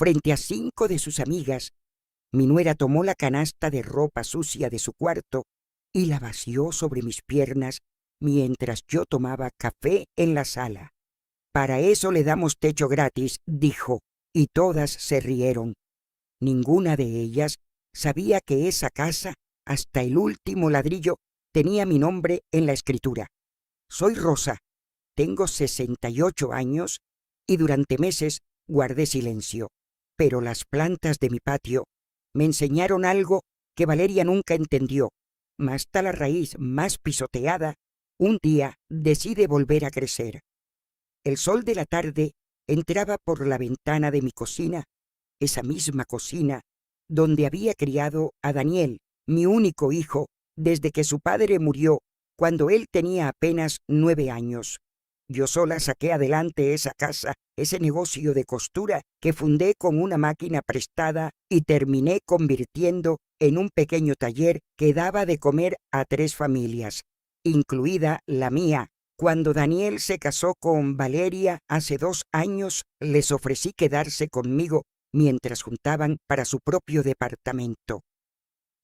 frente a 5 de sus amigas, mi nuera tomó la canasta de ropa sucia de su cuarto y la vació sobre mis piernas mientras yo tomaba café en la sala. «Para eso le damos techo gratis», dijo, y todas se rieron. Ninguna de ellas sabía que esa casa, hasta el último ladrillo, tenía mi nombre en la escritura. Soy Rosa, tengo 68 años y durante meses guardé silencio. Pero las plantas de mi patio me enseñaron algo que Valeria nunca entendió. Hasta la raíz más pisoteada, un día decide volver a crecer. El sol de la tarde entraba por la ventana de mi cocina, esa misma cocina donde había criado a Daniel, mi único hijo, desde que su padre murió cuando él tenía apenas 9 años. Yo sola saqué adelante esa casa, ese negocio de costura que fundé con una máquina prestada y terminé convirtiendo en un pequeño taller que daba de comer a 3 familias, incluida la mía. Cuando Daniel se casó con Valeria hace 2 años, les ofrecí quedarse conmigo mientras juntaban para su propio departamento.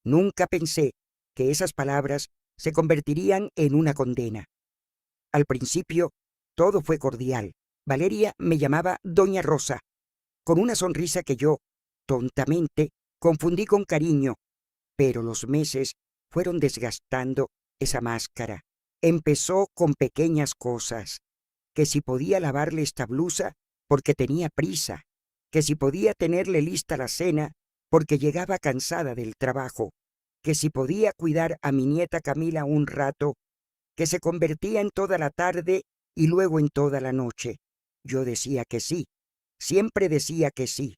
Nunca pensé que esas palabras se convertirían en una condena. Al principio, todo fue cordial. Valeria me llamaba Doña Rosa, con una sonrisa que yo, tontamente, confundí con cariño, pero los meses fueron desgastando esa máscara. Empezó con pequeñas cosas, que si podía lavarle esta blusa porque tenía prisa, que si podía tenerle lista la cena porque llegaba cansada del trabajo, que si podía cuidar a mi nieta Camila un rato, que se convertía en toda la tarde y luego en toda la noche. Yo decía que sí, siempre decía que sí,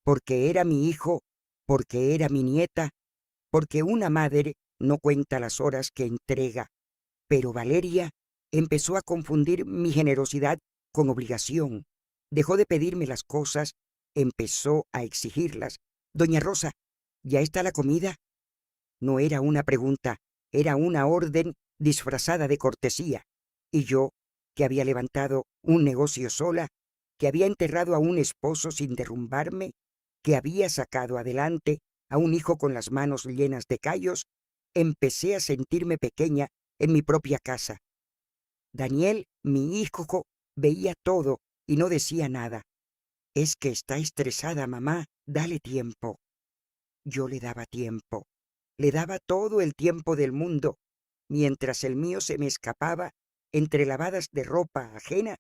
porque era mi hijo, porque era mi nieta, porque una madre no cuenta las horas que entrega. Pero Valeria empezó a confundir mi generosidad con obligación. Dejó de pedirme las cosas, empezó a exigirlas. «Doña Rosa, ¿ya está la comida?». No era una pregunta, era una orden disfrazada de cortesía. Y yo, que había levantado un negocio sola, que había enterrado a un esposo sin derrumbarme, que había sacado adelante a un hijo con las manos llenas de callos, empecé a sentirme pequeña en mi propia casa. Daniel, mi hijo, veía todo y no decía nada. «Es que está estresada, mamá, dale tiempo». Yo le daba tiempo, le daba todo el tiempo del mundo, mientras el mío se me escapaba entre lavadas de ropa ajena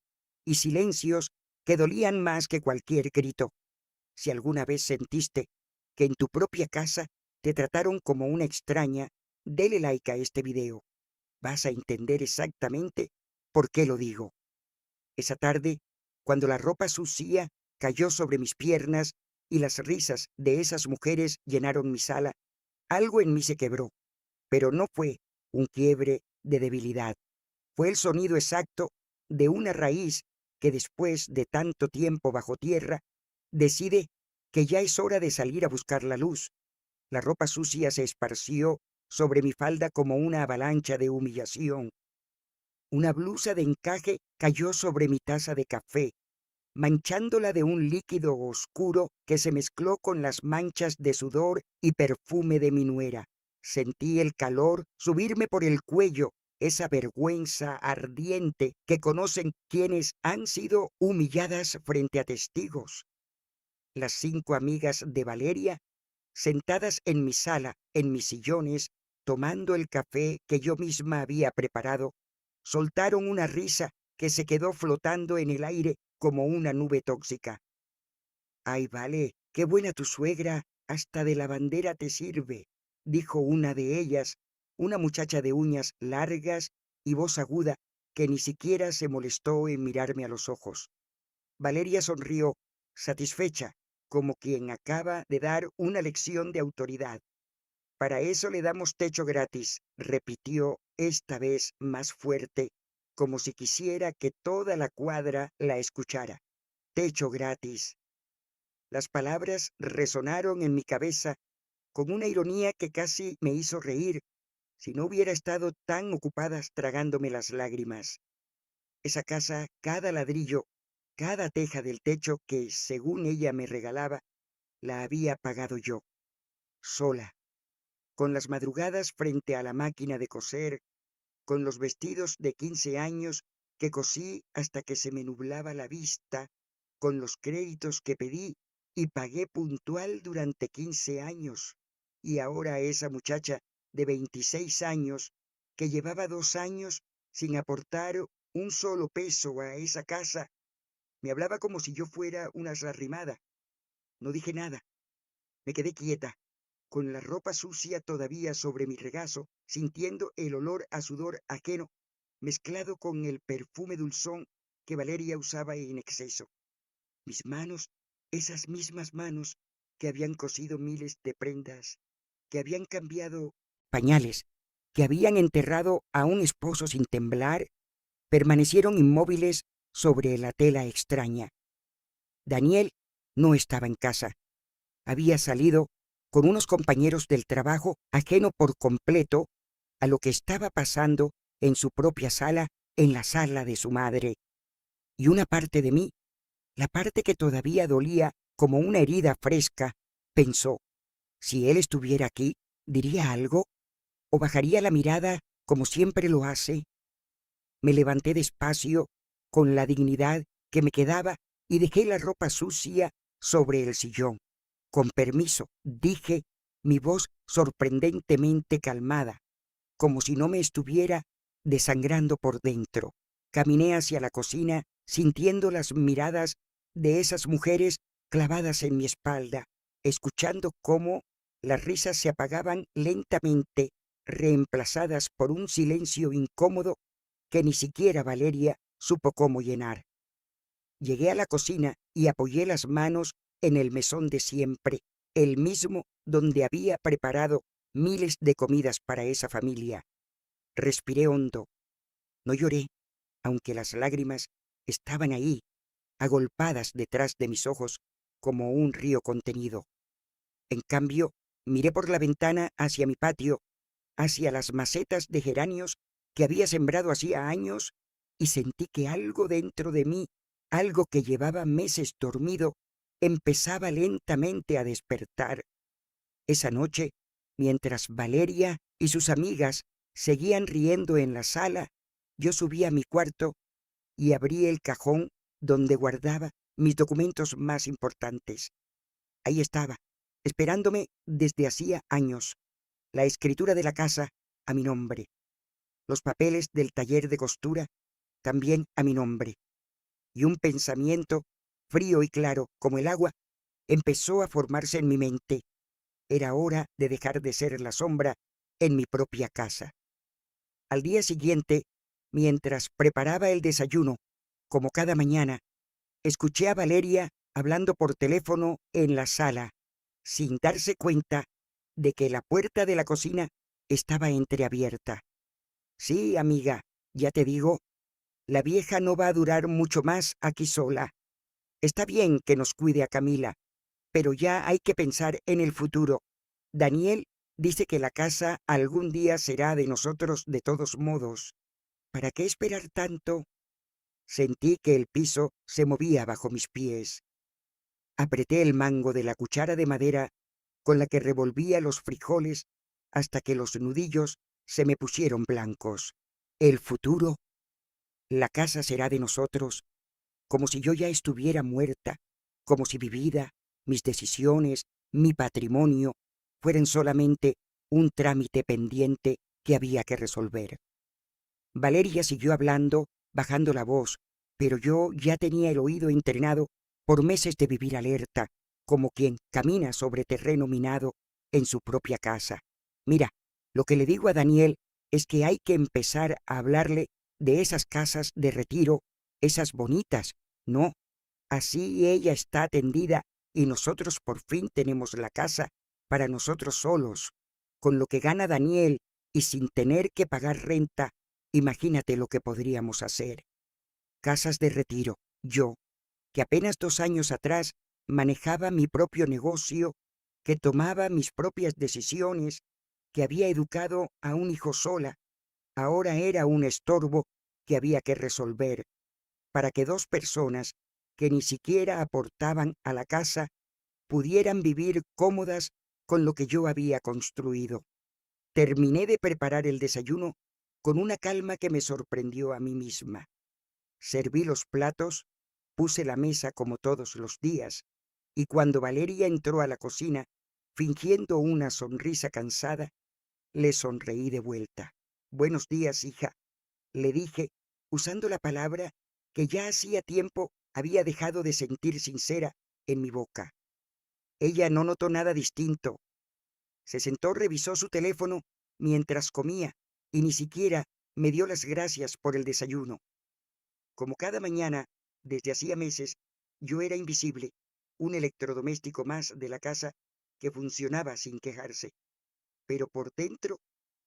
y silencios que dolían más que cualquier grito. Si alguna vez sentiste que en tu propia casa te trataron como una extraña, dele like a este video. Vas a entender exactamente por qué lo digo. Esa tarde, cuando la ropa sucia cayó sobre mis piernas y las risas de esas mujeres llenaron mi sala, algo en mí se quebró, pero no fue un quiebre de debilidad. Fue el sonido exacto de una raíz que después de tanto tiempo bajo tierra, decide que ya es hora de salir a buscar la luz. La ropa sucia se esparció sobre mi falda como una avalancha de humillación. Una blusa de encaje cayó sobre mi taza de café, manchándola de un líquido oscuro que se mezcló con las manchas de sudor y perfume de mi nuera. Sentí el calor subirme por el cuello, esa vergüenza ardiente que conocen quienes han sido humilladas frente a testigos. Las 5 amigas de Valeria, sentadas en mi sala, en mis sillones, tomando el café que yo misma había preparado, soltaron una risa que se quedó flotando en el aire como una nube tóxica. «Ay, Vale, qué buena tu suegra, hasta de lavandera te sirve», dijo una de ellas, una muchacha de uñas largas y voz aguda que ni siquiera se molestó en mirarme a los ojos. Valeria sonrió, satisfecha, como quien acaba de dar una lección de autoridad. «Para eso le damos techo gratis», repitió esta vez más fuerte, como si quisiera que toda la cuadra la escuchara. «Techo gratis». Las palabras resonaron en mi cabeza con una ironía que casi me hizo reír, si no hubiera estado tan ocupadas tragándome las lágrimas. Esa casa, cada ladrillo, Cada teja del techo que, según ella me regalaba, la había pagado yo, sola, con las madrugadas frente a la máquina de coser, con los vestidos de 15 años que cosí hasta que se me nublaba la vista, con los créditos que pedí y pagué puntual durante 15 años. Y ahora esa muchacha de 26 años, que llevaba 2 años sin aportar un solo peso a esa casa, me hablaba como si yo fuera una arrimada. No dije nada, me quedé quieta, con la ropa sucia todavía sobre mi regazo, sintiendo el olor a sudor ajeno, mezclado con el perfume dulzón que Valeria usaba en exceso. Mis manos, esas mismas manos que habían cosido miles de prendas, que habían cambiado pañales, que habían enterrado a un esposo sin temblar, permanecieron inmóviles sobre la tela extraña. Daniel no estaba en casa. Había salido con unos compañeros del trabajo, ajeno por completo a lo que estaba pasando en su propia sala, en la sala de su madre. Y una parte de mí, la parte que todavía dolía como una herida fresca, pensó, si él estuviera aquí, ¿diría algo? ¿O bajaría la mirada como siempre lo hace? Me levanté despacio, con la dignidad que me quedaba, y dejé la ropa sucia sobre el sillón. Con permiso, dije, mi voz sorprendentemente calmada, como si no me estuviera desangrando por dentro. Caminé hacia la cocina, sintiendo las miradas de esas mujeres clavadas en mi espalda, escuchando cómo las risas se apagaban lentamente, reemplazadas por un silencio incómodo que ni siquiera Valeria supo cómo llenar. Llegué a la cocina y apoyé las manos en el mesón de siempre, el mismo donde había preparado miles de comidas para esa familia. Respiré hondo. No lloré, aunque las lágrimas estaban ahí, agolpadas detrás de mis ojos como un río contenido. En cambio, miré por la ventana hacia mi patio, hacia las macetas de geranios que había sembrado hacía años, y sentí que algo dentro de mí, algo que llevaba meses dormido, empezaba lentamente a despertar. Esa noche, mientras Valeria y sus amigas seguían riendo en la sala, yo subí a mi cuarto y abrí el cajón donde guardaba mis documentos más importantes. Ahí estaba, esperándome desde hacía años, la escritura de la casa a mi nombre, los papeles del taller de costura también a mi nombre, y un pensamiento, frío y claro como el agua, empezó a formarse en mi mente. Era hora de dejar de ser la sombra en mi propia casa. Al día siguiente, mientras preparaba el desayuno, como cada mañana, escuché a Valeria hablando por teléfono en la sala, sin darse cuenta de que la puerta de la cocina estaba entreabierta. Sí, amiga, ya te digo, la vieja no va a durar mucho más aquí sola. Está bien que nos cuide a Camila, pero ya hay que pensar en el futuro. Daniel dice que la casa algún día será de nosotros de todos modos. ¿Para qué esperar tanto? Sentí que el piso se movía bajo mis pies. Apreté el mango de la cuchara de madera con la que revolvía los frijoles hasta que los nudillos se me pusieron blancos. El futuro, la casa será de nosotros, como si yo ya estuviera muerta, como si mi vida, mis decisiones, mi patrimonio fueran solamente un trámite pendiente que había que resolver. Valeria siguió hablando, bajando la voz, pero yo ya tenía el oído entrenado por meses de vivir alerta, como quien camina sobre terreno minado en su propia casa. Mira, lo que le digo a Daniel es que hay que empezar a hablarle de esas casas de retiro, esas bonitas. No, así ella está atendida y nosotros por fin tenemos la casa para nosotros solos. Con lo que gana Daniel y sin tener que pagar renta, imagínate lo que podríamos hacer. Casas de retiro, yo, que apenas 2 años atrás manejaba mi propio negocio, que tomaba mis propias decisiones, que había educado a un hijo sola, ahora era un estorbo que había que resolver, para que dos personas que ni siquiera aportaban a la casa pudieran vivir cómodas con lo que yo había construido. Terminé de preparar el desayuno con una calma que me sorprendió a mí misma. Serví los platos, puse la mesa como todos los días, y cuando Valeria entró a la cocina, fingiendo una sonrisa cansada, le sonreí de vuelta. «Buenos días, hija», le dije, usando la palabra que ya hacía tiempo había dejado de sentir sincera en mi boca. Ella no notó nada distinto. Se sentó, revisó su teléfono mientras comía y ni siquiera me dio las gracias por el desayuno. Como cada mañana, desde hacía meses, yo era invisible, un electrodoméstico más de la casa que funcionaba sin quejarse. Pero por dentro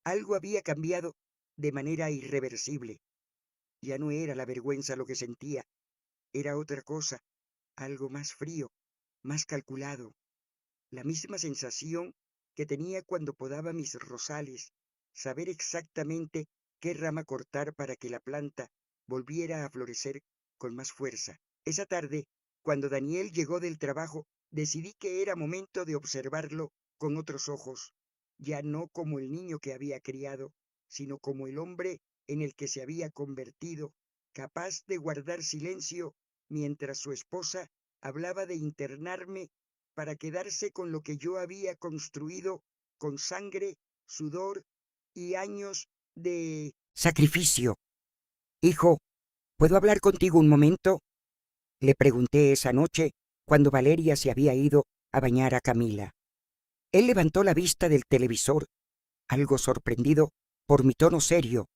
algo había cambiado de manera irreversible. Ya no era la vergüenza lo que sentía, era otra cosa, algo más frío, más calculado, la misma sensación que tenía cuando podaba mis rosales, saber exactamente qué rama cortar para que la planta volviera a florecer con más fuerza. Esa tarde, cuando Daniel llegó del trabajo, decidí que era momento de observarlo con otros ojos, ya no como el niño que había criado, sino como el hombre en el que se había convertido, capaz de guardar silencio mientras su esposa hablaba de internarme para quedarse con lo que yo había construido con sangre, sudor y años de sacrificio. «Hijo, ¿puedo hablar contigo un momento?», le pregunté esa noche cuando Valeria se había ido a bañar a Camila. Él levantó la vista del televisor, algo sorprendido por mi tono serio.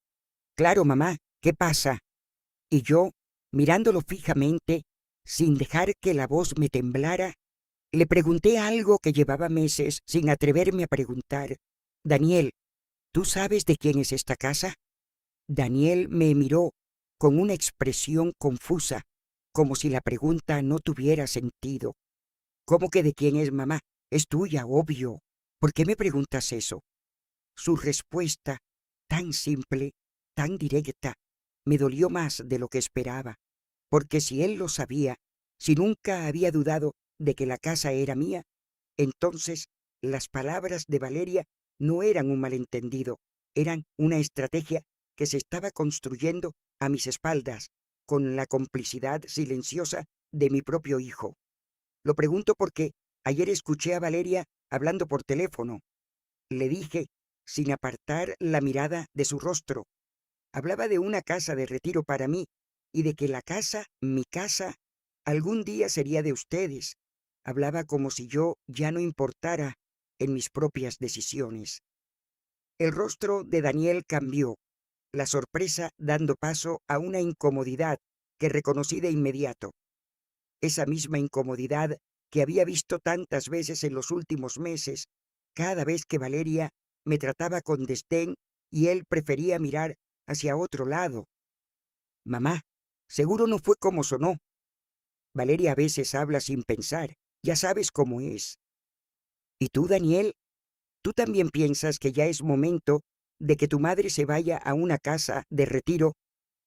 «Claro, mamá, ¿qué pasa?». Y yo, mirándolo fijamente, sin dejar que la voz me temblara, le pregunté algo que llevaba meses sin atreverme a preguntar. «Daniel, ¿tú sabes de quién es esta casa?». Daniel me miró con una expresión confusa, como si la pregunta no tuviera sentido. «¿Cómo que de quién es, mamá? Es tuya, obvio. ¿Por qué me preguntas eso?». Su respuesta, tan simple, tan directa, me dolió más de lo que esperaba, porque si él lo sabía, si nunca había dudado de que la casa era mía, entonces las palabras de Valeria no eran un malentendido, eran una estrategia que se estaba construyendo a mis espaldas, con la complicidad silenciosa de mi propio hijo. Lo pregunto porque ayer escuché a Valeria hablando por teléfono. Le dije, sin apartar la mirada de su rostro. Hablaba de una casa de retiro para mí y de que la casa, mi casa, algún día sería de ustedes. Hablaba como si yo ya no importara en mis propias decisiones. El rostro de Daniel cambió, la sorpresa dando paso a una incomodidad que reconocí de inmediato. Esa misma incomodidad que había visto tantas veces en los últimos meses, cada vez que Valeria me trataba con desdén y él prefería mirar hacia otro lado. «Mamá, seguro no fue como sonó. Valeria a veces habla sin pensar, ya sabes cómo es. ¿Y tú, Daniel? ¿Tú también piensas que ya es momento de que tu madre se vaya a una casa de retiro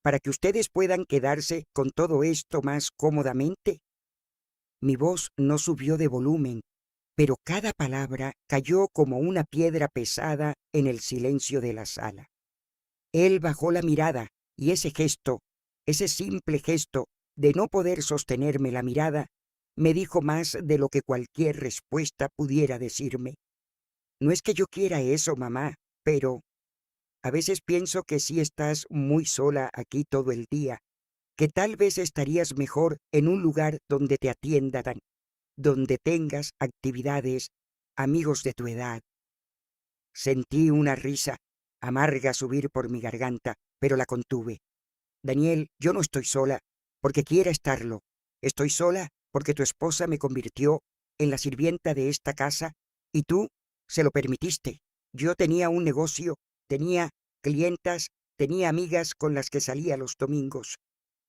para que ustedes puedan quedarse con todo esto más cómodamente?» Mi voz no subió de volumen, pero cada palabra cayó como una piedra pesada en el silencio de la sala. Él bajó la mirada y ese gesto, ese simple gesto de no poder sostenerme la mirada, me dijo más de lo que cualquier respuesta pudiera decirme. «No es que yo quiera eso, mamá, pero a veces pienso que si estás muy sola aquí todo el día, que tal vez estarías mejor en un lugar donde te atiendan, donde tengas actividades, amigos de tu edad». Sentí una risa amarga subir por mi garganta, pero la contuve. «Daniel, yo no estoy sola porque quiera estarlo. Estoy sola porque tu esposa me convirtió en la sirvienta de esta casa y tú se lo permitiste. Yo tenía un negocio, tenía clientas, tenía amigas con las que salía los domingos.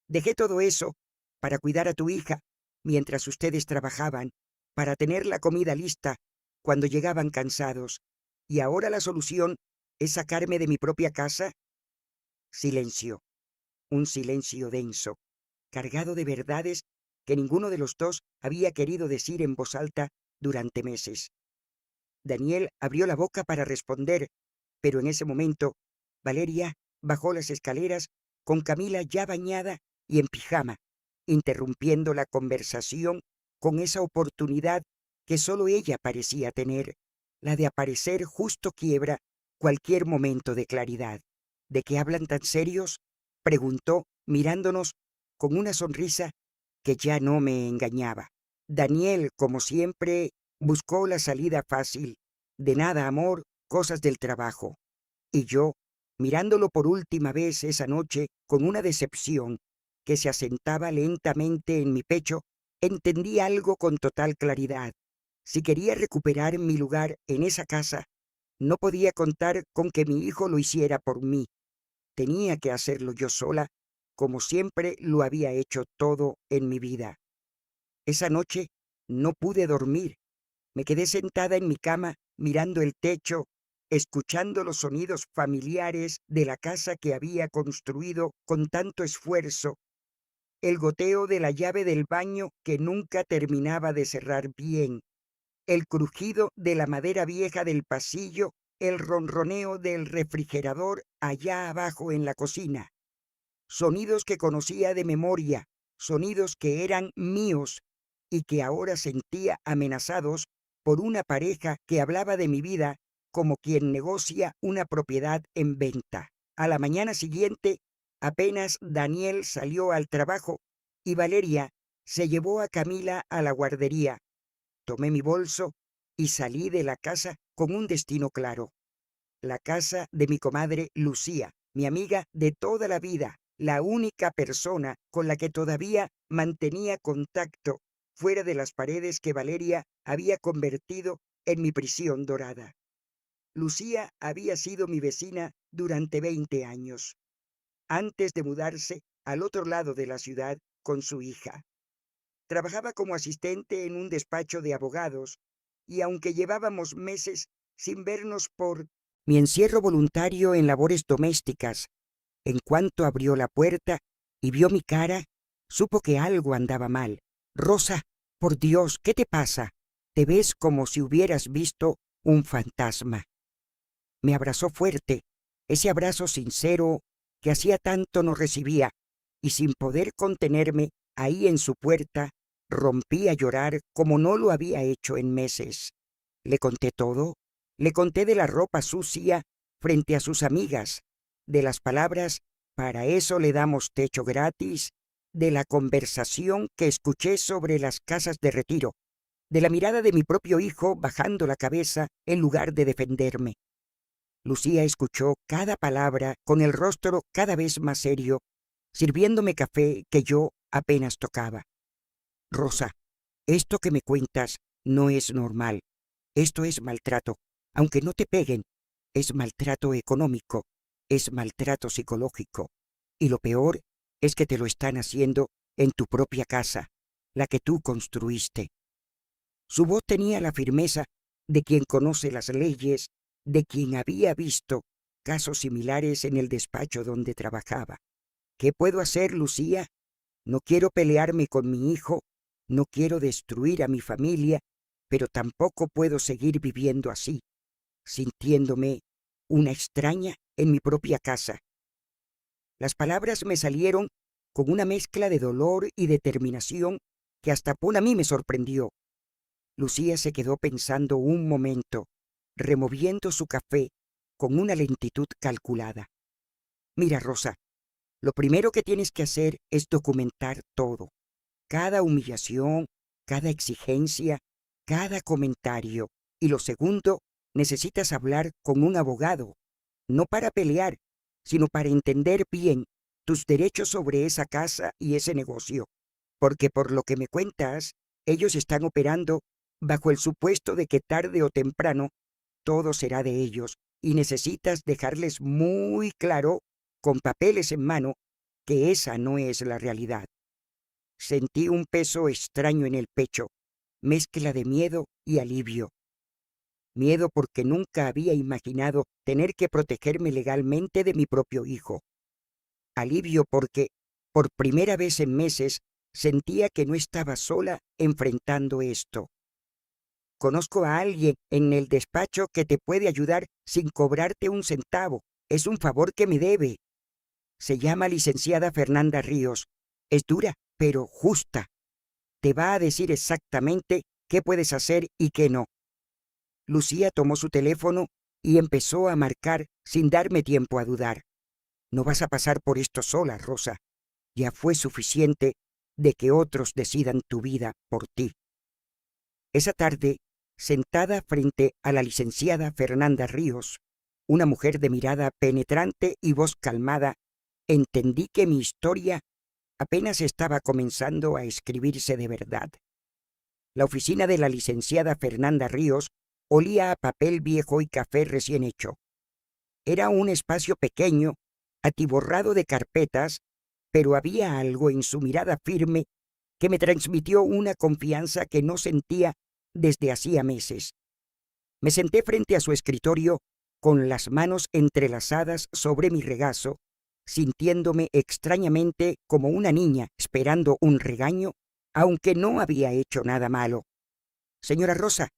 Dejé todo eso para cuidar a tu hija mientras ustedes trabajaban, para tener la comida lista cuando llegaban cansados. ¿Y ahora la solución es sacarme de mi propia casa?». Silencio, un silencio denso, cargado de verdades que ninguno de los dos había querido decir en voz alta durante meses. Daniel abrió la boca para responder, pero en ese momento Valeria bajó las escaleras con Camila ya bañada y en pijama, interrumpiendo la conversación con esa oportunidad que solo ella parecía tener, la de aparecer justo quiebra cualquier momento de claridad. ¿De qué hablan tan serios?, preguntó, mirándonos con una sonrisa que ya no me engañaba. Daniel, como siempre, buscó la salida fácil. De nada, amor, cosas del trabajo. Y yo, mirándolo por última vez esa noche con una decepción que se asentaba lentamente en mi pecho, entendí algo con total claridad. Si quería recuperar mi lugar en esa casa, no podía contar con que mi hijo lo hiciera por mí. Tenía que hacerlo yo sola, como siempre lo había hecho todo en mi vida. Esa noche no pude dormir. Me quedé sentada en mi cama, mirando el techo, escuchando los sonidos familiares de la casa que había construido con tanto esfuerzo, el goteo de la llave del baño que nunca terminaba de cerrar bien, el crujido de la madera vieja del pasillo, el ronroneo del refrigerador allá abajo en la cocina. Sonidos que conocía de memoria, sonidos que eran míos y que ahora sentía amenazados por una pareja que hablaba de mi vida como quien negocia una propiedad en venta. A la mañana siguiente, apenas Daniel salió al trabajo y Valeria se llevó a Camila a la guardería. Tomé mi bolso y salí de la casa con un destino claro. La casa de mi comadre Lucía, mi amiga de toda la vida, la única persona con la que todavía mantenía contacto fuera de las paredes que Valeria había convertido en mi prisión dorada. Lucía había sido mi vecina durante 20 años, antes de mudarse al otro lado de la ciudad con su hija. Trabajaba como asistente en un despacho de abogados y aunque llevábamos meses sin vernos por mi encierro voluntario en labores domésticas, en cuanto abrió la puerta y vio mi cara, supo que algo andaba mal. Rosa, por Dios, ¿qué te pasa? Te ves como si hubieras visto un fantasma. Me abrazó fuerte, ese abrazo sincero que hacía tanto no recibía, y sin poder contenerme, ahí en su puerta, rompí a llorar como no lo había hecho en meses. Le conté todo, le conté de la ropa sucia frente a sus amigas, de las palabras «para eso le damos techo gratis», de la conversación que escuché sobre las casas de retiro, de la mirada de mi propio hijo bajando la cabeza en lugar de defenderme. Lucía escuchó cada palabra con el rostro cada vez más serio, sirviéndome café que yo apenas tocaba. Rosa, esto que me cuentas no es normal. Esto es maltrato. Aunque no te peguen, es maltrato económico, es maltrato psicológico. Y lo peor es que te lo están haciendo en tu propia casa, la que tú construiste. Su voz tenía la firmeza de quien conoce las leyes, de quien había visto casos similares en el despacho donde trabajaba. ¿Qué puedo hacer, Lucía? No quiero pelearme con mi hijo, no quiero destruir a mi familia, pero tampoco puedo seguir viviendo así, sintiéndome una extraña en mi propia casa. Las palabras me salieron con una mezcla de dolor y determinación que hasta por a mí me sorprendió. Lucía se quedó pensando un momento, removiendo su café con una lentitud calculada. Mira, Rosa, lo primero que tienes que hacer es documentar todo. Cada humillación, cada exigencia, cada comentario. Y lo segundo, necesitas hablar con un abogado, no para pelear, sino para entender bien tus derechos sobre esa casa y ese negocio. Porque por lo que me cuentas, ellos están operando bajo el supuesto de que tarde o temprano todo será de ellos y necesitas dejarles muy claro, con papeles en mano, que esa no es la realidad. Sentí un peso extraño en el pecho, mezcla de miedo y alivio. Miedo porque nunca había imaginado tener que protegerme legalmente de mi propio hijo. Alivio porque, por primera vez en meses, sentía que no estaba sola enfrentando esto. Conozco a alguien en el despacho que te puede ayudar sin cobrarte un centavo. Es un favor que me debe. Se llama licenciada Fernanda Ríos. Es dura, pero justa. Te va a decir exactamente qué puedes hacer y qué no. Lucía tomó su teléfono y empezó a marcar sin darme tiempo a dudar. No vas a pasar por esto sola, Rosa. Ya fue suficiente de que otros decidan tu vida por ti. Esa tarde, sentada frente a la licenciada Fernanda Ríos, una mujer de mirada penetrante y voz calmada, entendí que mi historia apenas estaba comenzando a escribirse de verdad. La oficina de la licenciada Fernanda Ríos olía a papel viejo y café recién hecho. Era un espacio pequeño, atiborrado de carpetas, pero había algo en su mirada firme que me transmitió una confianza que no sentía desde hacía meses. Me senté frente a su escritorio con las manos entrelazadas sobre mi regazo, sintiéndome extrañamente como una niña esperando un regaño, aunque no había hecho nada malo. Señora Rosa,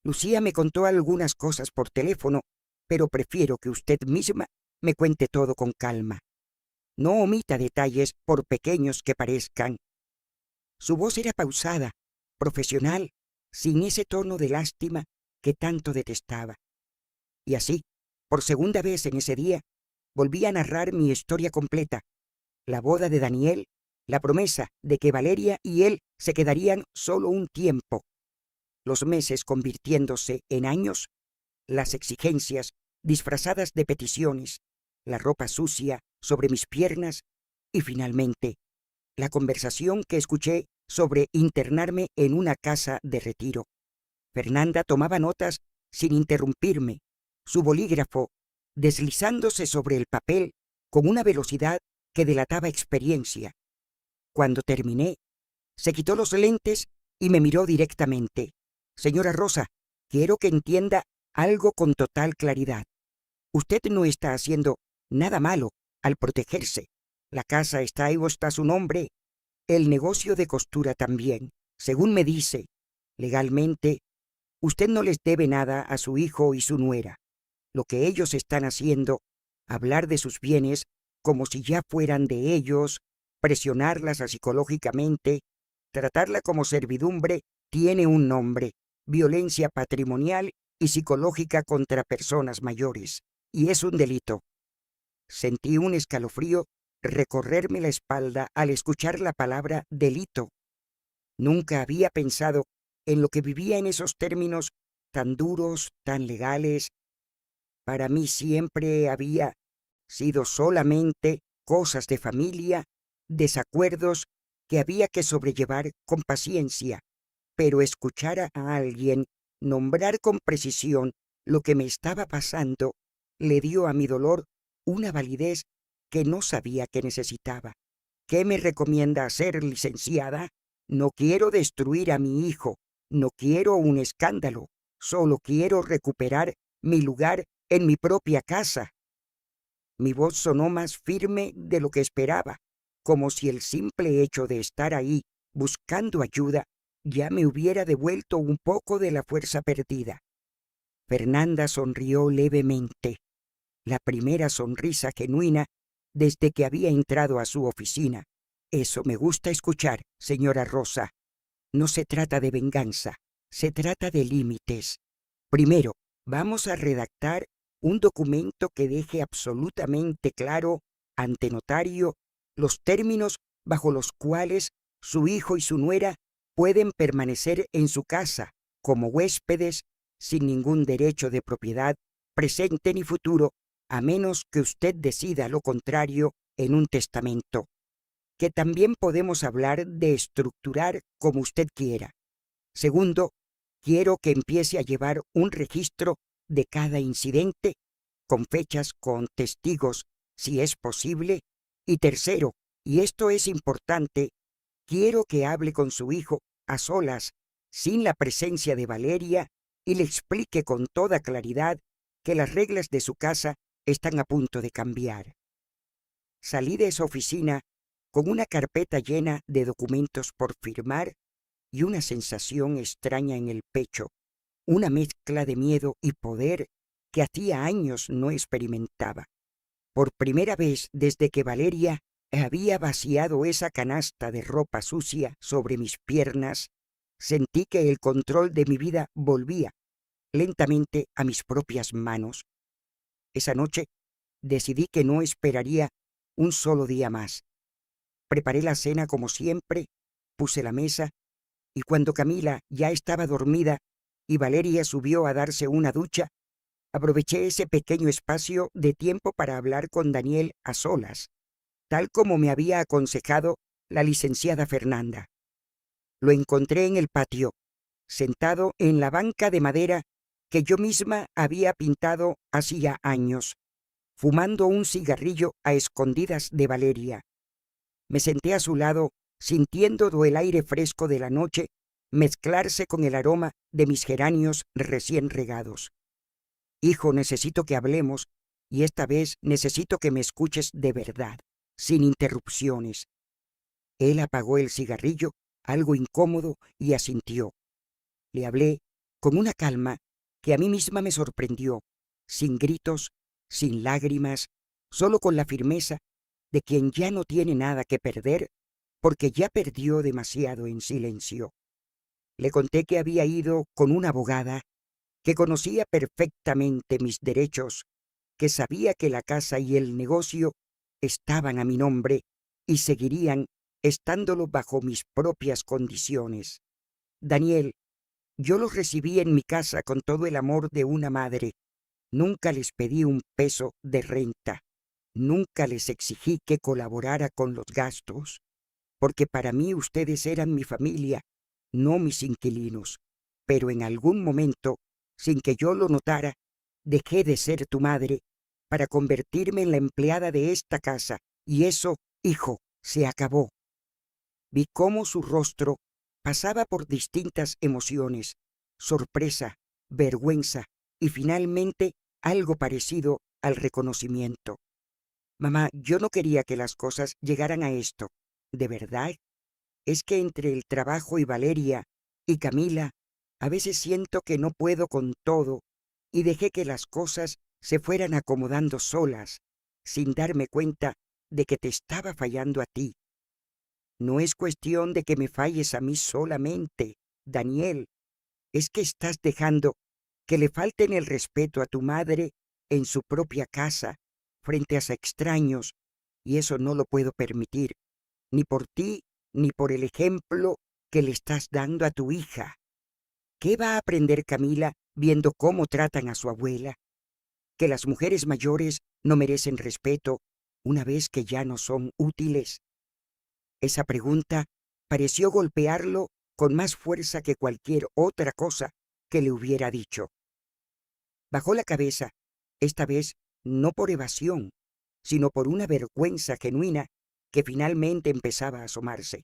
Lucía me contó algunas cosas por teléfono, pero prefiero que usted misma me cuente todo con calma. No omita detalles por pequeños que parezcan. Su voz era pausada, profesional, sin ese tono de lástima que tanto detestaba. Y así, por segunda vez en ese día, volví a narrar mi historia completa: la boda de Daniel, la promesa de que Valeria y él se quedarían solo un tiempo, los meses convirtiéndose en años, las exigencias disfrazadas de peticiones, la ropa sucia sobre mis piernas y finalmente la conversación que escuché sobre internarme en una casa de retiro. Fernanda tomaba notas sin interrumpirme, su bolígrafo deslizándose sobre el papel con una velocidad que delataba experiencia. Cuando terminé, se quitó los lentes y me miró directamente. Señora Rosa, quiero que entienda algo con total claridad. Usted no está haciendo nada malo al protegerse. La casa está a su nombre, el negocio de costura también. Según me dice, legalmente, usted no les debe nada a su hijo y su nuera. Lo que ellos están haciendo, hablar de sus bienes como si ya fueran de ellos, presionarlas psicológicamente, tratarla como servidumbre, tiene un nombre: violencia patrimonial y psicológica contra personas mayores, y es un delito. Sentí un escalofrío recorrerme la espalda al escuchar la palabra delito. Nunca había pensado en lo que vivía en esos términos tan duros, tan legales. Para mí siempre había sido solamente cosas de familia, desacuerdos que había que sobrellevar con paciencia, pero escuchar a alguien nombrar con precisión lo que me estaba pasando le dio a mi dolor una validez que no sabía que necesitaba. ¿Qué me recomienda hacer, licenciada? No quiero destruir a mi hijo, no quiero un escándalo, solo quiero recuperar mi lugar en mi propia casa. Mi voz sonó más firme de lo que esperaba, como si el simple hecho de estar ahí buscando ayuda ya me hubiera devuelto un poco de la fuerza perdida. Fernanda sonrió levemente, la primera sonrisa genuina desde que había entrado a su oficina. Eso me gusta escuchar, señora Rosa. No se trata de venganza, se trata de límites. Primero, vamos a redactar un documento que deje absolutamente claro ante notario los términos bajo los cuales su hijo y su nuera pueden permanecer en su casa como huéspedes sin ningún derecho de propiedad, presente ni futuro, a menos que usted decida lo contrario en un testamento, que también podemos hablar de estructurar como usted quiera. Segundo, quiero que empiece a llevar un registro de cada incidente, con fechas, con testigos, si es posible. Y tercero, y esto es importante, quiero que hable con su hijo a solas, sin la presencia de Valeria, y le explique con toda claridad que las reglas de su casa están a punto de cambiar. Salí de esa oficina con una carpeta llena de documentos por firmar y una sensación extraña en el pecho, una mezcla de miedo y poder que hacía años no experimentaba. Por primera vez desde que Valeria había vaciado esa canasta de ropa sucia sobre mis piernas, sentí que el control de mi vida volvía lentamente a mis propias manos. Esa noche decidí que no esperaría un solo día más. Preparé la cena como siempre, puse la mesa, y cuando Camila ya estaba dormida y Valeria subió a darse una ducha, aproveché ese pequeño espacio de tiempo para hablar con Daniel a solas, tal como me había aconsejado la licenciada Fernanda. Lo encontré en el patio, sentado en la banca de madera que yo misma había pintado hacía años, fumando un cigarrillo a escondidas de Valeria. Me senté a su lado, sintiendo el aire fresco de la noche mezclarse con el aroma de mis geranios recién regados. Hijo, necesito que hablemos, y esta vez necesito que me escuches de verdad, sin interrupciones. Él apagó el cigarrillo, algo incómodo, y asintió. Le hablé con una calma que a mí misma me sorprendió, sin gritos, sin lágrimas, solo con la firmeza de quien ya no tiene nada que perder porque ya perdió demasiado en silencio. Le conté que había ido con una abogada que conocía perfectamente mis derechos, que sabía que la casa y el negocio estaban a mi nombre y seguirían estándolo bajo mis propias condiciones. Daniel, yo los recibí en mi casa con todo el amor de una madre. Nunca les pedí un peso de renta. Nunca les exigí que colaborara con los gastos, porque para mí ustedes eran mi familia, no mis inquilinos. Pero en algún momento, sin que yo lo notara, dejé de ser tu madre para convertirme en la empleada de esta casa, y eso, hijo, se acabó. Vi cómo su rostro pasaba por distintas emociones, sorpresa, vergüenza y finalmente algo parecido al reconocimiento. Mamá, yo no quería que las cosas llegaran a esto. ¿De verdad? Es que entre el trabajo y Valeria y Camila, a veces siento que no puedo con todo y dejé que las cosas se fueran acomodando solas, sin darme cuenta de que te estaba fallando a ti. No es cuestión de que me falles a mí solamente, Daniel. Es que estás dejando que le falten el respeto a tu madre en su propia casa, frente a extraños, y eso no lo puedo permitir, ni por ti, ni por el ejemplo que le estás dando a tu hija. ¿Qué va a aprender Camila viendo cómo tratan a su abuela? Que las mujeres mayores no merecen respeto una vez que ya no son útiles. Esa pregunta pareció golpearlo con más fuerza que cualquier otra cosa que le hubiera dicho. Bajó la cabeza, esta vez no por evasión, sino por una vergüenza genuina que finalmente empezaba a asomarse.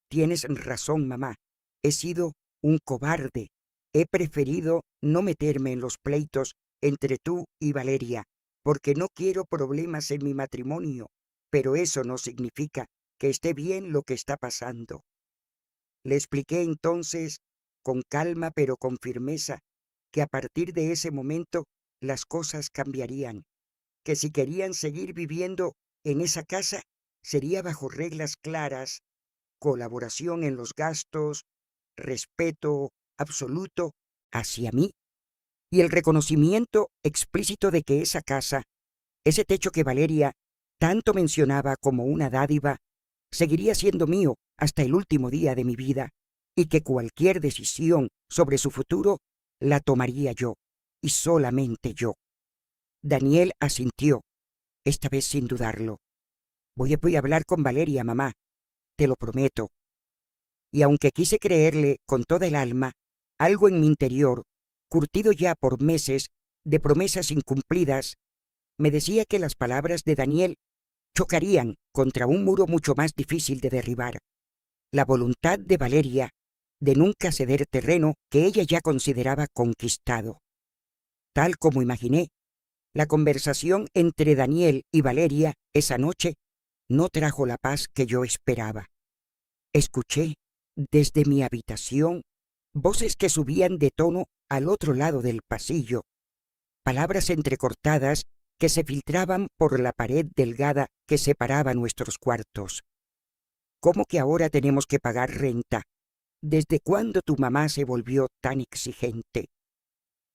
Tienes razón, mamá. He sido un cobarde. He preferido no meterme en los pleitos entre tú y Valeria, porque no quiero problemas en mi matrimonio, pero eso no significa que esté bien lo que está pasando. Le expliqué entonces, con calma pero con firmeza, que a partir de ese momento las cosas cambiarían, que si querían seguir viviendo en esa casa, sería bajo reglas claras, colaboración en los gastos, respeto absoluto hacia mí y el reconocimiento explícito de que esa casa, ese techo que Valeria tanto mencionaba como una dádiva, seguiría siendo mío hasta el último día de mi vida y que cualquier decisión sobre su futuro la tomaría yo y solamente yo. Daniel asintió, esta vez sin dudarlo. Voy a hablar con Valeria, mamá, te lo prometo. Y aunque quise creerle con toda el alma, algo en mi interior, curtido ya por meses de promesas incumplidas, me decía que las palabras de Daniel chocarían contra un muro mucho más difícil de derribar. La voluntad de Valeria de nunca ceder terreno que ella ya consideraba conquistado. Tal como imaginé, la conversación entre Daniel y Valeria esa noche no trajo la paz que yo esperaba. Escuché, desde mi habitación, voces que subían de tono al otro lado del pasillo, palabras entrecortadas que se filtraban por la pared delgada que separaba nuestros cuartos. ¿Cómo que ahora tenemos que pagar renta? ¿Desde cuándo tu mamá se volvió tan exigente?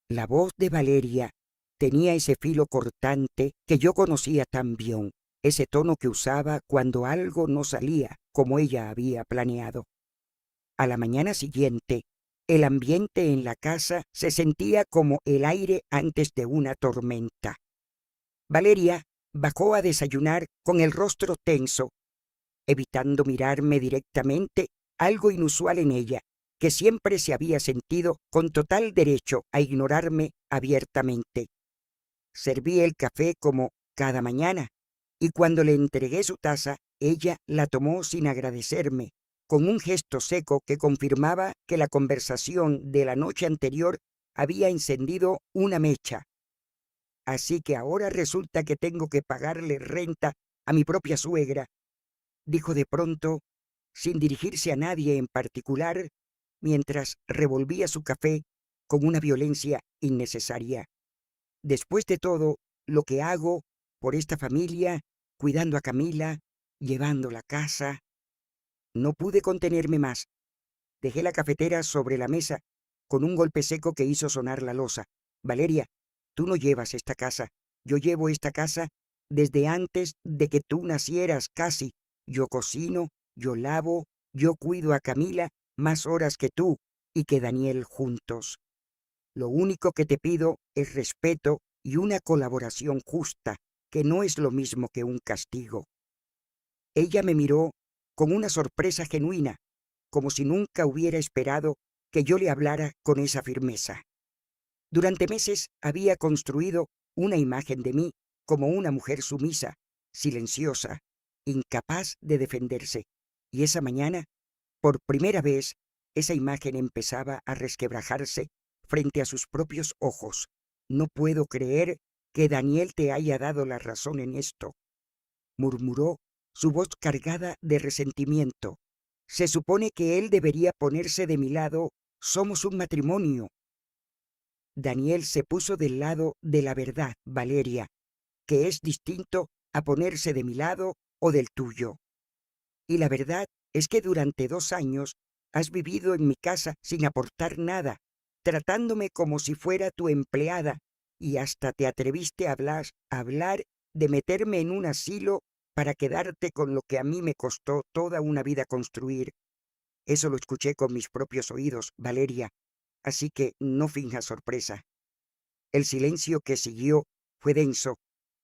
La voz de Valeria tenía ese filo cortante que yo conocía tan bien, ese tono que usaba cuando algo no salía como ella había planeado. A la mañana siguiente, el ambiente en la casa se sentía como el aire antes de una tormenta. Valeria bajó a desayunar con el rostro tenso, evitando mirarme directamente, algo inusual en ella, que siempre se había sentido con total derecho a ignorarme abiertamente. Serví el café como cada mañana, y cuando le entregué su taza, ella la tomó sin agradecerme, con un gesto seco que confirmaba que la conversación de la noche anterior había encendido una mecha. Así que ahora resulta que tengo que pagarle renta a mi propia suegra, dijo de pronto, sin dirigirse a nadie en particular, mientras revolvía su café con una violencia innecesaria. Después de todo lo que hago por esta familia, cuidando a Camila, llevando la casa, no pude contenerme más. Dejé la cafetera sobre la mesa con un golpe seco que hizo sonar la loza. Valeria, tú no llevas esta casa. Yo llevo esta casa desde antes de que tú nacieras casi. Yo cocino, yo lavo, yo cuido a Camila más horas que tú y que Daniel juntos. Lo único que te pido es respeto y una colaboración justa, que no es lo mismo que un castigo. Ella me miró con una sorpresa genuina, como si nunca hubiera esperado que yo le hablara con esa firmeza. Durante meses había construido una imagen de mí como una mujer sumisa, silenciosa, incapaz de defenderse, y esa mañana, por primera vez, esa imagen empezaba a resquebrajarse frente a sus propios ojos. No puedo creer que Daniel te haya dado la razón en esto, murmuró, su voz cargada de resentimiento. Se supone que él debería ponerse de mi lado. Somos un matrimonio. Daniel se puso del lado de la verdad, Valeria, que es distinto a ponerse de mi lado o del tuyo. Y la verdad es que durante 2 años has vivido en mi casa sin aportar nada, tratándome como si fuera tu empleada, y hasta te atreviste a hablar de meterme en un asilo para quedarte con lo que a mí me costó toda una vida construir. Eso lo escuché con mis propios oídos, Valeria, así que no finjas sorpresa. El silencio que siguió fue denso,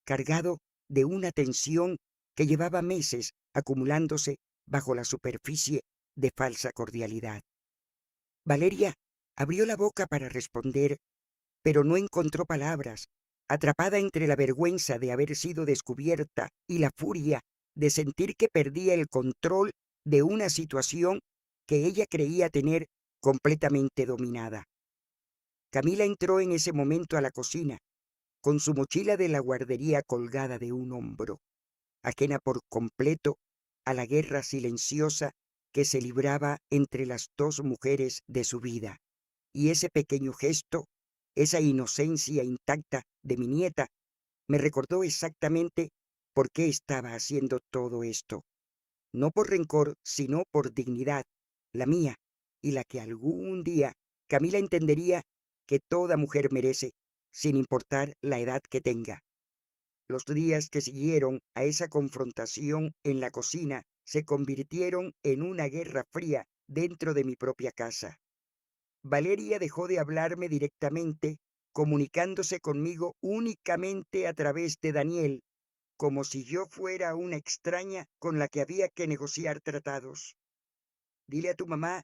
cargado de una tensión que llevaba meses acumulándose bajo la superficie de falsa cordialidad. Valeria abrió la boca para responder, pero no encontró palabras, atrapada entre la vergüenza de haber sido descubierta y la furia de sentir que perdía el control de una situación que ella creía tener completamente dominada. Camila entró en ese momento a la cocina, con su mochila de la guardería colgada de un hombro, ajena por completo a la guerra silenciosa que se libraba entre las dos mujeres de su vida. Y ese pequeño gesto, esa inocencia intacta de mi nieta, me recordó exactamente por qué estaba haciendo todo esto. No por rencor, sino por dignidad, la mía, y la que algún día Camila entendería que toda mujer merece, sin importar la edad que tenga. Los días que siguieron a esa confrontación en la cocina se convirtieron en una guerra fría dentro de mi propia casa. Valeria dejó de hablarme directamente, comunicándose conmigo únicamente a través de Daniel, como si yo fuera una extraña con la que había que negociar tratados. Dile a tu mamá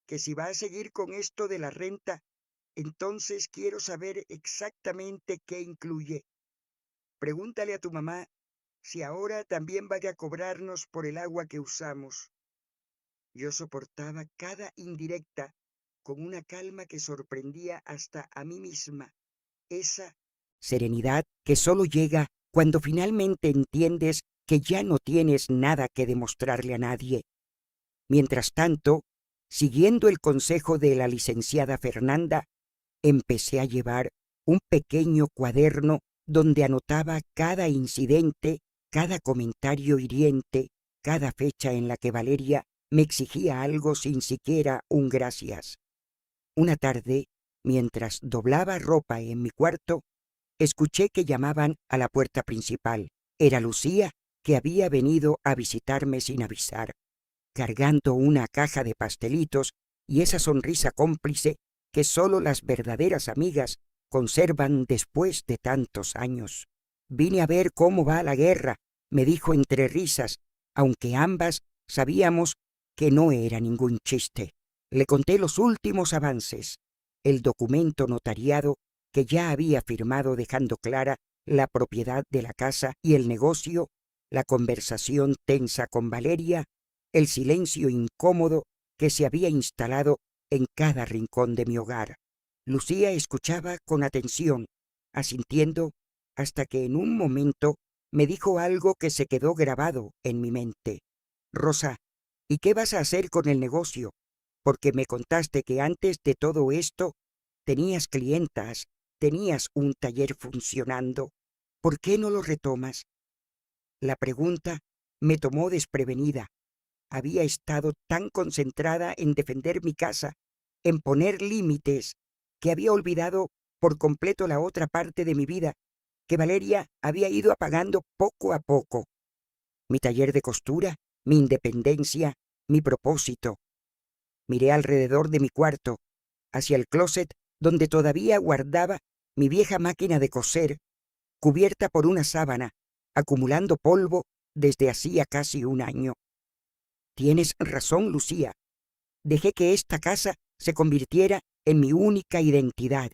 que si va a seguir con esto de la renta, entonces quiero saber exactamente qué incluye. Pregúntale a tu mamá si ahora también vaya a cobrarnos por el agua que usamos. Yo soportaba cada indirecta con una calma que sorprendía hasta a mí misma. Esa serenidad que solo llega cuando finalmente entiendes que ya no tienes nada que demostrarle a nadie. Mientras tanto, siguiendo el consejo de la licenciada Fernanda, empecé a llevar un pequeño cuaderno donde anotaba cada incidente, cada comentario hiriente, cada fecha en la que Valeria me exigía algo sin siquiera un gracias. Una tarde, mientras doblaba ropa en mi cuarto, escuché que llamaban a la puerta principal. Era Lucía, que había venido a visitarme sin avisar, cargando una caja de pastelitos y esa sonrisa cómplice que solo las verdaderas amigas conservan después de tantos años. «Vine a ver cómo va la guerra», me dijo entre risas, aunque ambas sabíamos que no era ningún chiste. Le conté los últimos avances, el documento notariado que ya había firmado dejando clara la propiedad de la casa y el negocio, la conversación tensa con Valeria, el silencio incómodo que se había instalado en cada rincón de mi hogar. Lucía escuchaba con atención, asintiendo, hasta que en un momento me dijo algo que se quedó grabado en mi mente. «Rosa, ¿y qué vas a hacer con el negocio? Porque me contaste que antes de todo esto tenías clientas, tenías un taller funcionando. ¿Por qué no lo retomas?» La pregunta me tomó desprevenida. Había estado tan concentrada en defender mi casa, en poner límites, que había olvidado por completo la otra parte de mi vida, que Valeria había ido apagando poco a poco. Mi taller de costura, mi independencia, mi propósito. Miré alrededor de mi cuarto, hacia el closet donde todavía guardaba mi vieja máquina de coser, cubierta por una sábana, acumulando polvo desde hacía casi un año. «Tienes razón, Lucía. Dejé que esta casa se convirtiera en mi única identidad,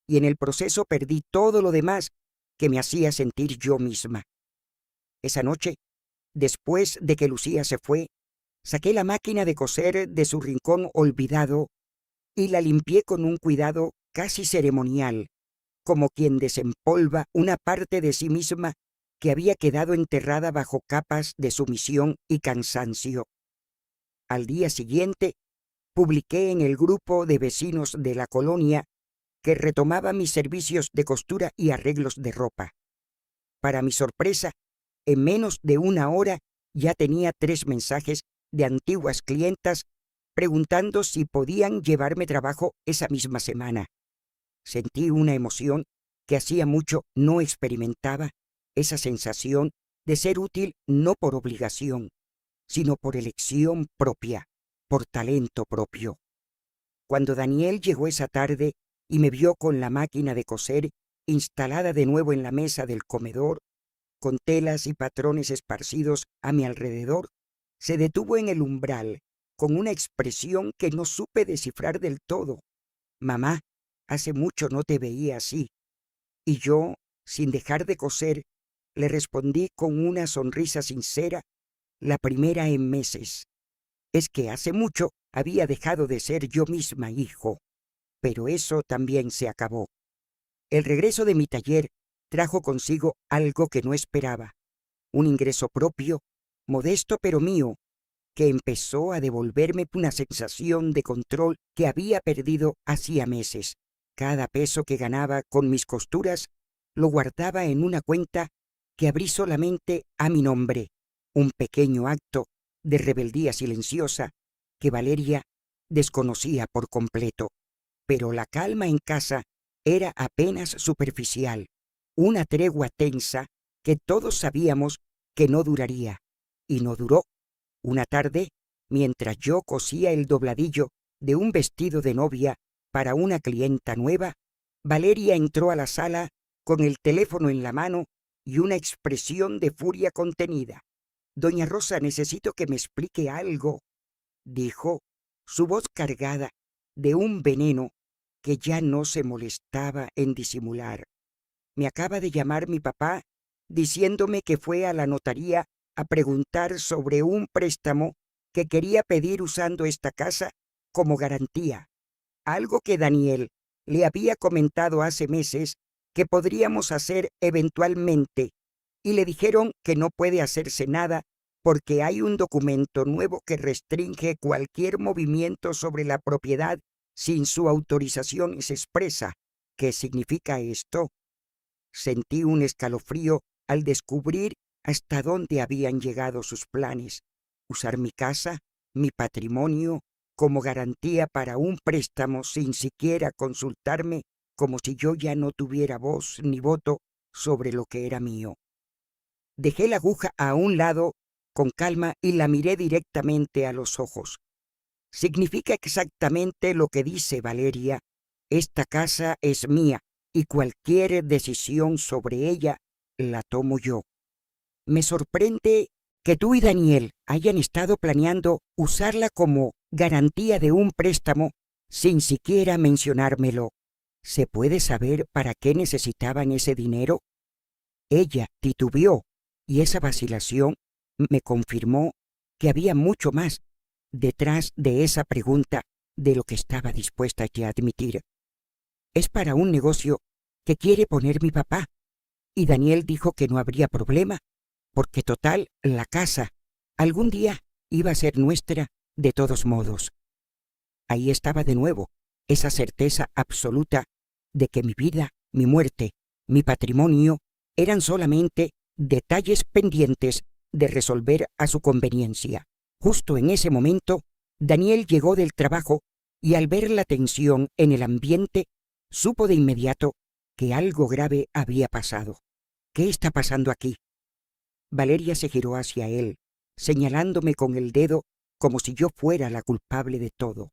y en el proceso perdí todo lo demás que me hacía sentir yo misma». Esa noche, después de que Lucía se fue, saqué la máquina de coser de su rincón olvidado y la limpié con un cuidado casi ceremonial, como quien desempolva una parte de sí misma que había quedado enterrada bajo capas de sumisión y cansancio. Al día siguiente, publiqué en el grupo de vecinos de la colonia que retomaba mis servicios de costura y arreglos de ropa. Para mi sorpresa, en menos de una hora ya tenía 3 mensajes de antiguas clientas preguntando si podían llevarme trabajo esa misma semana. Sentí una emoción que hacía mucho no experimentaba, esa sensación de ser útil no por obligación, sino por elección propia, por talento propio. Cuando Daniel llegó esa tarde y me vio con la máquina de coser instalada de nuevo en la mesa del comedor, con telas y patrones esparcidos a mi alrededor, se detuvo en el umbral con una expresión que no supe descifrar del todo. «Mamá, hace mucho no te veía así». Y yo, sin dejar de coser, le respondí con una sonrisa sincera, la primera en meses. Es que hace mucho había dejado de ser yo misma, hijo. Pero eso también se acabó. El regreso de mi taller trajo consigo algo que no esperaba, un ingreso propio, modesto pero mío, que empezó a devolverme una sensación de control que había perdido hacía meses. Cada peso que ganaba con mis costuras lo guardaba en una cuenta que abrí solamente a mi nombre, un pequeño acto de rebeldía silenciosa que Valeria desconocía por completo. Pero la calma en casa era apenas superficial, una tregua tensa que todos sabíamos que no duraría, y no duró. Una tarde, mientras yo cosía el dobladillo de un vestido de novia para una clienta nueva, Valeria entró a la sala con el teléfono en la mano y una expresión de furia contenida. «Doña Rosa, necesito que me explique algo», dijo, su voz cargada de un veneno que ya no se molestaba en disimular. «Me acaba de llamar mi papá diciéndome que fue a la notaría a preguntar sobre un préstamo que quería pedir usando esta casa como garantía, algo que Daniel le había comentado hace meses que podríamos hacer eventualmente, y le dijeron que no puede hacerse nada porque hay un documento nuevo que restringe cualquier movimiento sobre la propiedad sin su autorización expresa. ¿Qué significa esto? Sentí un escalofrío al descubrir hasta dónde habían llegado sus planes. Usar mi casa, mi patrimonio, como garantía para un préstamo sin siquiera consultarme, como si yo ya no tuviera voz ni voto sobre lo que era mío. Dejé la aguja a un lado con calma y la miré directamente a los ojos. Significa exactamente lo que dice Valeria. Esta casa es mía y cualquier decisión sobre ella la tomo yo. Me sorprende que tú y Daniel hayan estado planeando usarla como garantía de un préstamo sin siquiera mencionármelo. ¿Se puede saber para qué necesitaban ese dinero? Ella titubeó y esa vacilación me confirmó que había mucho más detrás de esa pregunta de lo que estaba dispuesta ya a admitir. Es para un negocio que quiere poner mi papá, y Daniel dijo que no habría problema, porque total, la casa algún día iba a ser nuestra de todos modos. Ahí estaba de nuevo esa certeza absoluta de que mi vida, mi muerte, mi patrimonio eran solamente detalles pendientes de resolver a su conveniencia. Justo en ese momento, Daniel llegó del trabajo y al ver la tensión en el ambiente, supo de inmediato que algo grave había pasado. ¿Qué está pasando aquí? Valeria se giró hacia él, señalándome con el dedo como si yo fuera la culpable de todo.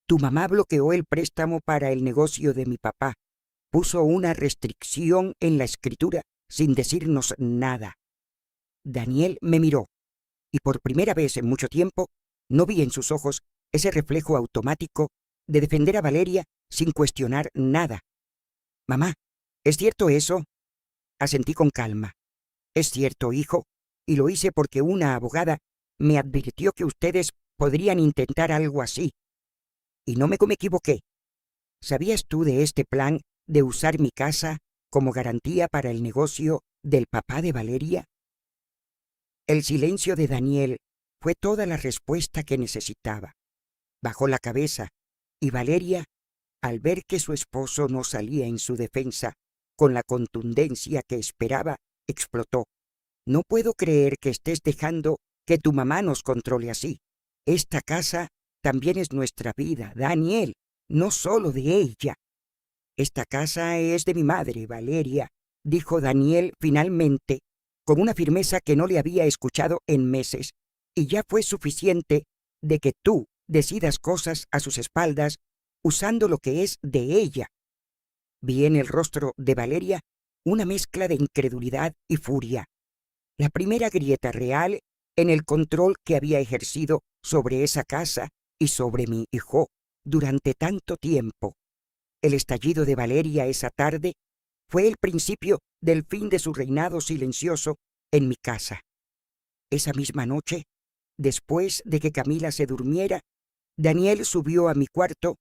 Tu mamá bloqueó el préstamo para el negocio de mi papá. Puso una restricción en la escritura sin decirnos nada. Daniel me miró, y por primera vez en mucho tiempo no vi en sus ojos ese reflejo automático de defender a Valeria sin cuestionar nada. Mamá, ¿es cierto eso? Asentí con calma. Es cierto, hijo, y lo hice porque una abogada me advirtió que ustedes podrían intentar algo así. Y no me equivoqué. ¿Sabías tú de este plan de usar mi casa como garantía para el negocio del papá de Valeria? El silencio de Daniel fue toda la respuesta que necesitaba. Bajó la cabeza, y Valeria, al ver que su esposo no salía en su defensa con la contundencia que esperaba, explotó. No puedo creer que estés dejando que tu mamá nos controle así. Esta casa también es nuestra vida, Daniel, no solo de ella. Esta casa es de mi madre, Valeria, dijo Daniel finalmente, con una firmeza que no le había escuchado en meses, y ya fue suficiente de que tú decidas cosas a sus espaldas usando lo que es de ella. Vi en el rostro de Valeria una mezcla de incredulidad y furia. La primera grieta real en el control que había ejercido sobre esa casa y sobre mi hijo durante tanto tiempo. El estallido de Valeria esa tarde fue el principio del fin de su reinado silencioso en mi casa. Esa misma noche, después de que Camila se durmiera, Daniel subió a mi cuarto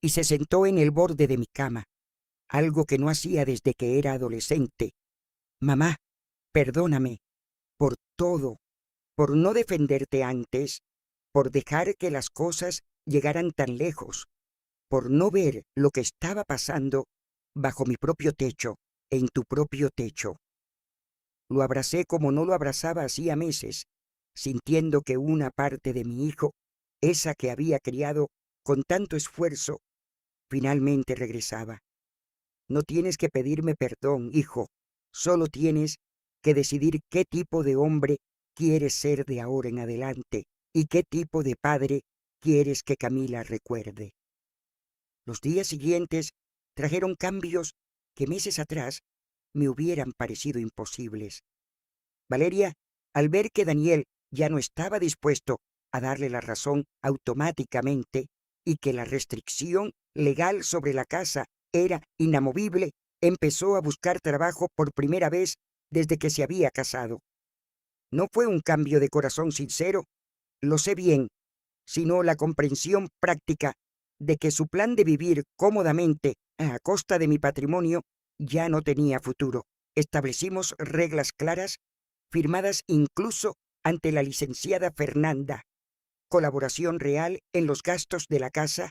y se sentó en el borde de mi cama, algo que no hacía desde que era adolescente. Mamá, perdóname por todo, por no defenderte antes, por dejar que las cosas llegaran tan lejos, por no ver lo que estaba pasando bajo mi propio techo, en tu propio techo. Lo abracé como no lo abrazaba hacía meses, sintiendo que una parte de mi hijo, esa que había criado con tanto esfuerzo, finalmente regresaba. No tienes que pedirme perdón, hijo, solo tienes que decidir qué tipo de hombre quieres ser de ahora en adelante y qué tipo de padre quieres que Camila recuerde. Los días siguientes trajeron cambios que meses atrás me hubieran parecido imposibles. Valeria, al ver que Daniel ya no estaba dispuesto a darle la razón automáticamente y que la restricción legal sobre la casa era inamovible, empezó a buscar trabajo por primera vez desde que se había casado. No fue un cambio de corazón sincero, lo sé bien, sino la comprensión práctica de que su plan de vivir cómodamente a costa de mi patrimonio ya no tenía futuro. establecimos reglas claras, firmadas incluso ante la licenciada Fernanda: colaboración real en los gastos de la casa,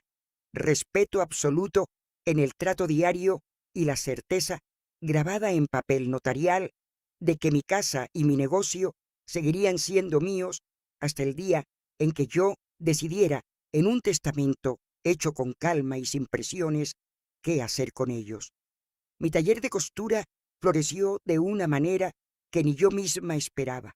respeto absoluto en el trato diario y la certeza, grabada en papel notarial, de que mi casa y mi negocio seguirían siendo míos hasta el día en que yo decidiera, en un testamento hecho con calma y sin presiones, qué hacer con ellos. Mi taller de costura floreció de una manera que ni yo misma esperaba.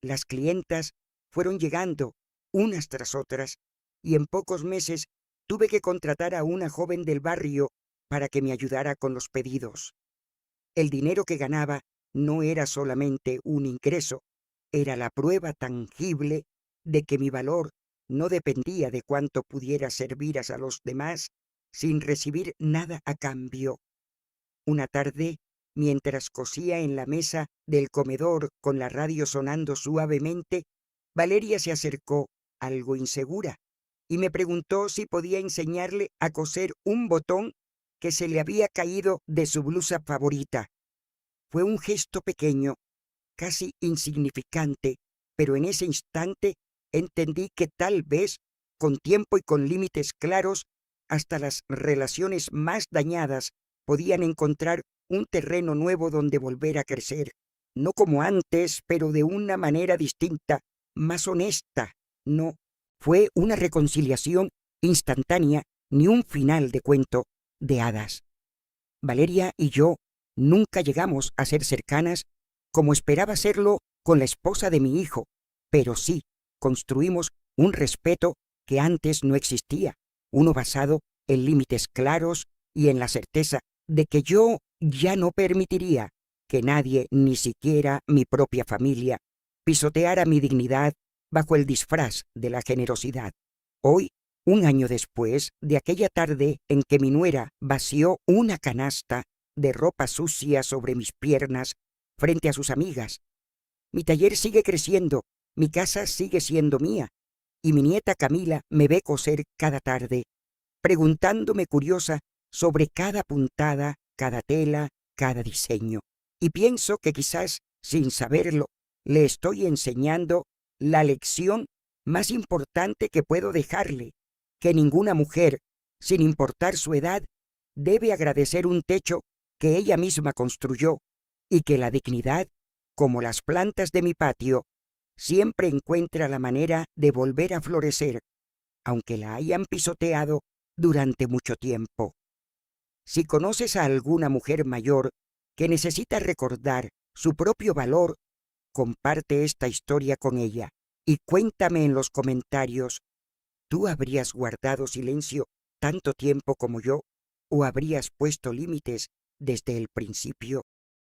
Las clientas fueron llegando unas tras otras, y en pocos meses tuve que contratar a una joven del barrio para que me ayudara con los pedidos. El dinero que ganaba no era solamente un ingreso, era la prueba tangible de que mi valor no dependía de cuánto pudiera servir a los demás sin recibir nada a cambio. Una tarde, mientras cosía en la mesa del comedor con la radio sonando suavemente, Valeria se acercó, algo insegura, y me preguntó si podía enseñarle a coser un botón que se le había caído de su blusa favorita. Fue un gesto pequeño, casi insignificante, pero en ese instante entendí que tal vez, con tiempo y con límites claros, hasta las relaciones más dañadas podían encontrar un terreno nuevo donde volver a crecer, no como antes, pero de una manera distinta, más honesta. No fue una reconciliación instantánea ni un final de cuento de hadas. Valeria y yo nunca llegamos a ser cercanas como esperaba serlo con la esposa de mi hijo, pero sí construimos un respeto que antes no existía, uno basado en límites claros y en la certeza de que yo ya no permitiría que nadie, ni siquiera mi propia familia, pisoteara mi dignidad bajo el disfraz de la generosidad. Hoy, un año después de aquella tarde en que mi nuera vació una canasta de ropa sucia sobre mis piernas frente a sus amigas, mi taller sigue creciendo, mi casa sigue siendo mía, y mi nieta Camila me ve coser cada tarde, preguntándome curiosa sobre cada puntada, cada tela, cada diseño. Y pienso que quizás, sin saberlo, le estoy enseñando la lección más importante que puedo dejarle: que ninguna mujer, sin importar su edad, debe agradecer un techo que ella misma construyó, y que la dignidad, como las plantas de mi patio, siempre encuentra la manera de volver a florecer, aunque la hayan pisoteado durante mucho tiempo. Si conoces a alguna mujer mayor que necesita recordar su propio valor, comparte esta historia con ella y cuéntame en los comentarios: ¿tú habrías guardado silencio tanto tiempo como yo, o habrías puesto límites desde el principio?